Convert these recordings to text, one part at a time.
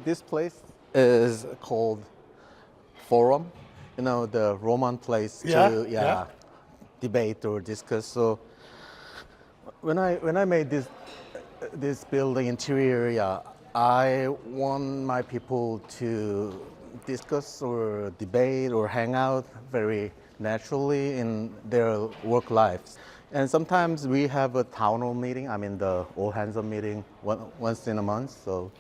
this place is called Forum. You know, the Roman place to debate or discuss. So when I made this building interior, I want my people to discuss or debate or hang out very naturally in their work lives. And sometimes we have a town hall meeting, I mean the all hands on meeting once in a month. So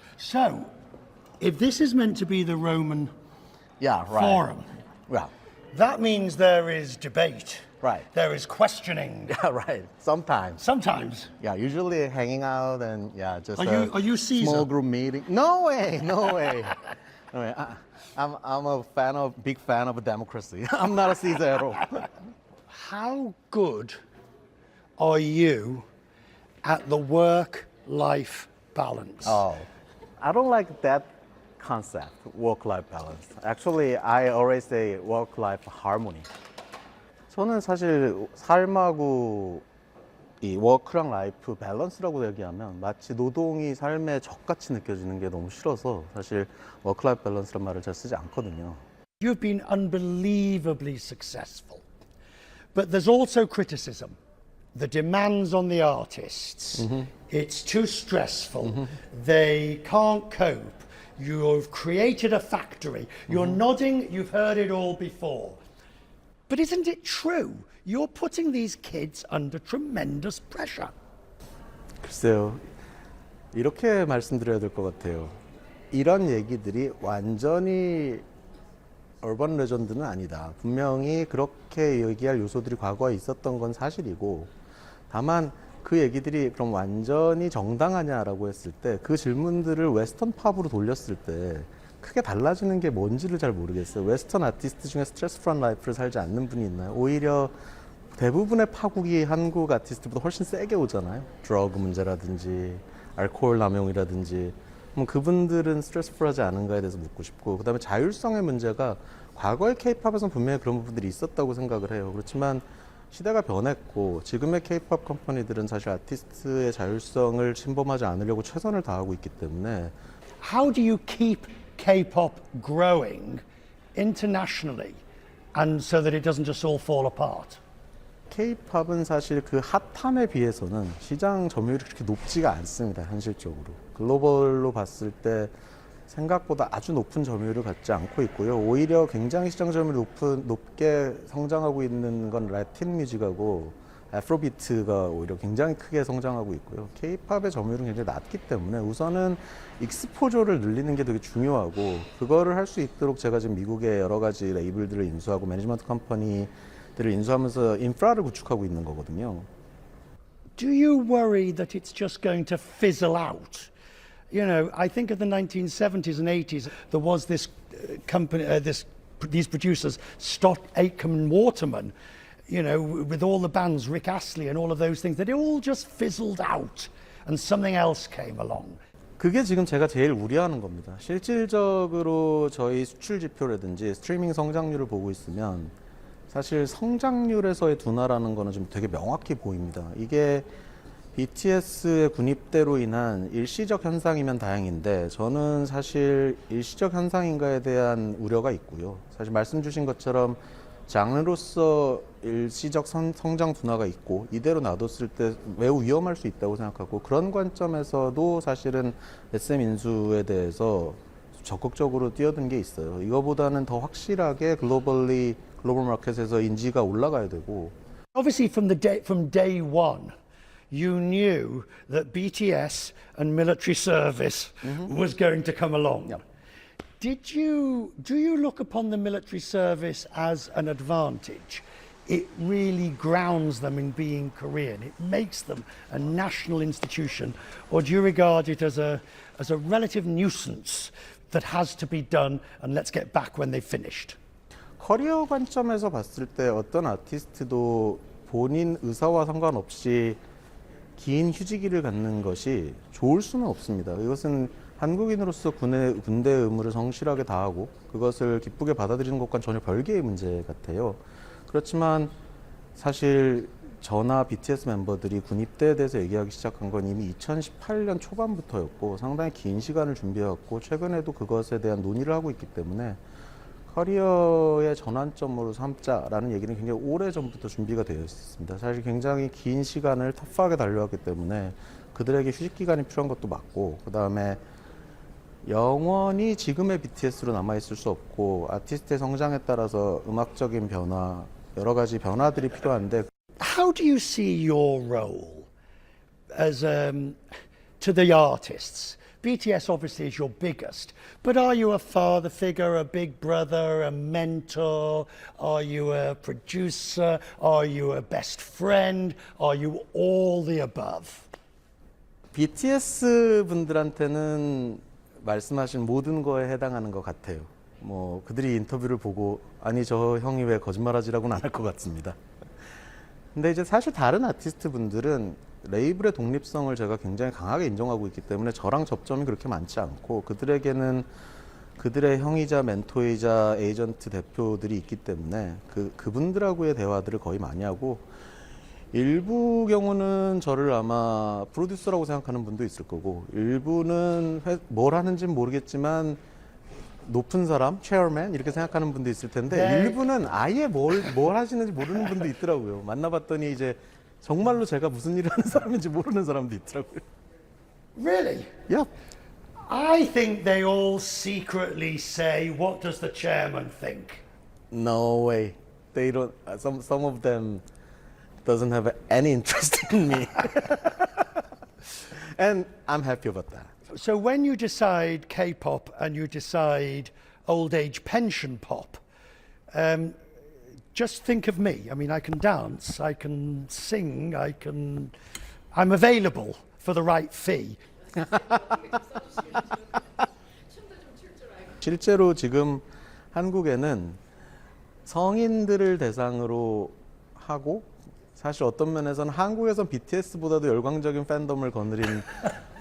if this is meant to be the Roman forum, that means there is debate. Right. There is questioning. Yeah, right. Sometimes. Yeah, usually hanging out and just are you Caesar? Small group meeting. No way. No way. I'm a big fan of democracy. I'm not a Caesar at all. How good are you at the work-life balance? Oh, I don't like that concept, work-life balance. Actually, I always say work-life harmony. 저는 사실 삶하고 이 워크랑 라이프 밸런스라고 얘기하면 마치 노동이 삶의 적같이 느껴지는 게 너무 싫어서 사실 워크라이프 밸런스란 말을 잘 쓰지 않거든요. You've been unbelievably successful, but there's also criticism. The demands on the artists, it's too stressful, they can't cope. You've created a factory, you're nodding, you've heard it all before. But isn't it true? You're putting these kids under tremendous pressure. 글쎄요, 이렇게 말씀드려야 될 것 같아요. 이런 얘기들이 완전히 얼번 레전드는 아니다. 분명히 그렇게 얘기할 요소들이 과거에 있었던 건 사실이고, 다만 그 얘기들이 그럼 완전히 정당하냐라고 했을 때 그 질문들을 웨스턴 팝으로 돌렸을 때 크게 달라지는 게 뭔지를 잘 모르겠어요. 웨스턴 아티스트 중에 스트레스 프런 라이프를 살지 않는 분이 있나요? 오히려 대부분의 파국이 한국 아티스트보다 훨씬 세게 오잖아요. 드러그 문제라든지 알코올 남용이라든지 그분들은 스트레스 풀하지 않은가에 대해서 묻고 싶고, 그 다음에 자율성의 문제가 과거의 케이팝에서는 분명히 그런 부분들이 있었다고 생각을 해요. 그렇지만 시대가 변했고 지금의 케이팝 컴퍼니들은 사실 아티스트의 자율성을 침범하지 않으려고 최선을 다하고 있기 때문에. How do you keep K-pop growing internationally and so that it doesn't just all fall apart? K-팝은 사실 그 핫함에 비해서는 시장 점유율이 그렇게 높지가 않습니다. 현실적으로 글로벌로 봤을 때 생각보다 아주 높은 점유율을 갖지 않고 있고요. 오히려 굉장히 시장 점유율이 높게 성장하고 있는 건 라틴 뮤직하고 애프로비트가 오히려 굉장히 크게 성장하고 있고요. K-팝의 점유율은 굉장히 낮기 때문에 우선은 익스포저를 늘리는 게 되게 중요하고, 그거를 할 수 있도록 제가 지금 미국의 여러 가지 레이블들을 인수하고 매니지먼트 컴퍼니들을 인수하면서 인프라를 구축하고 있는 거거든요. Do you worry that it's just going to fizzle out? You know, I think of the 1970s and 80s, there was this company, these producers, Stott, Aitken, Waterman, you know, with all the bands, Rick Astley and all of those things, that it all just fizzled out and something else came along. 그게 지금 제가 제일 우려하는 겁니다. 실질적으로 저희 수출 지표라든지 스트리밍 성장률을 보고 있으면 사실 성장률에서의 둔화라는 거는 좀 되게 명확히 보입니다. 이게 BTS의 군입대로 인한 일시적 현상이면 다행인데 저는 사실 일시적 현상인가에 대한 우려가 있고요. 사실 말씀 주신 것처럼 장르로서 일시적 성장 둔화가 있고 이대로 놔뒀을 때 매우 위험할 수 있다고 생각하고, 그런 관점에서도 사실은 SM 인수에 대해서 적극적으로 뛰어든 게 있어요. 이거보다는 더 확실하게 글로벌 마켓에서 인지가 올라가야 되고. Obviously from day one, you knew that BTS and military service was going to come along. Yep. Do you look upon the military service as an advantage? It really grounds them in being Korean. It makes them a national institution. Or do you regard it as a relative nuisance that has to be done and let's get back when they've finished? 커리어 관점에서 봤을 때 어떤 아티스트도 본인 의사와 상관없이 긴 휴지기를 갖는 것이 좋을 수는 없습니다. 이것은 한국인으로서 군대 의무를 성실하게 다하고 그것을 기쁘게 받아들이는 것과는 전혀 별개의 문제 같아요. 그렇지만 사실 저나 BTS 멤버들이 군입대에 대해서 얘기하기 시작한 건 이미 2018년 초반부터였고 상당히 긴 시간을 준비해왔고 최근에도 그것에 대한 논의를 하고 있기 때문에 커리어의 전환점으로 삼자라는 얘기는 굉장히 오래전부터 준비가 되어 있습니다. 사실 굉장히 긴 시간을 터프하게 달려왔기 때문에 그들에게 휴식 기간이 필요한 것도 맞고 그 다음에 영원히 지금의 BTS로 남아있을 수 없고 아티스트의 성장에 따라서 음악적인 변화 여러 가지 변화들이 필요한데 How do you see your role as to the artists? BTS obviously is your biggest, but are you a father figure, a big brother, a mentor? Are you a producer? Are you a best friend? Are you all the above? BTS 분들한테는 말씀하신 모든 거에 해당하는 것 같아요. 뭐 그들이 인터뷰를 보고 아니 저 형이 왜 거짓말하지라고는 안 할 것 같습니다. 근데 이제 사실 다른 아티스트 분들은 레이블의 독립성을 제가 굉장히 강하게 인정하고 있기 때문에 저랑 접점이 그렇게 많지 않고 그들에게는 그들의 형이자 멘토이자 에이전트 대표들이 있기 때문에 그분들하고의 대화들을 거의 많이 하고 일부 경우는 저를 아마 프로듀서라고 생각하는 분도 있을 거고 일부는 뭘 하는지는 모르겠지만 높은 사람, 체어맨 이렇게 생각하는 분도 있을 텐데 네. 일부는 아예 뭘 하시는지 모르는 분도 있더라고요. 만나봤더니 이제 정말로 제가 무슨 일을 하는 사람인지 모르는 사람도 있더라고요. Really? Yep. I think they all secretly say, what does the chairman think? No way. They don't. Some of them doesn't have any interest in me, and I'm happy about that. So when you decide K-pop and you decide old age pension pop, just think of me. I mean, I can dance, I can sing, I'm available for the right fee. 실제로 지금 한국에는 성인들을 대상으로 하고 사실 어떤 면에서는 한국에선 BTS보다도 열광적인 팬덤을 거느린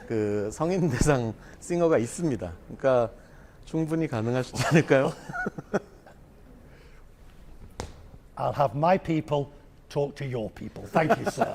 그 성인 대상 싱어가 있습니다. 그러니까 충분히 가능하시지 않을까요? I'll have my people talk to your people. Thank you, sir.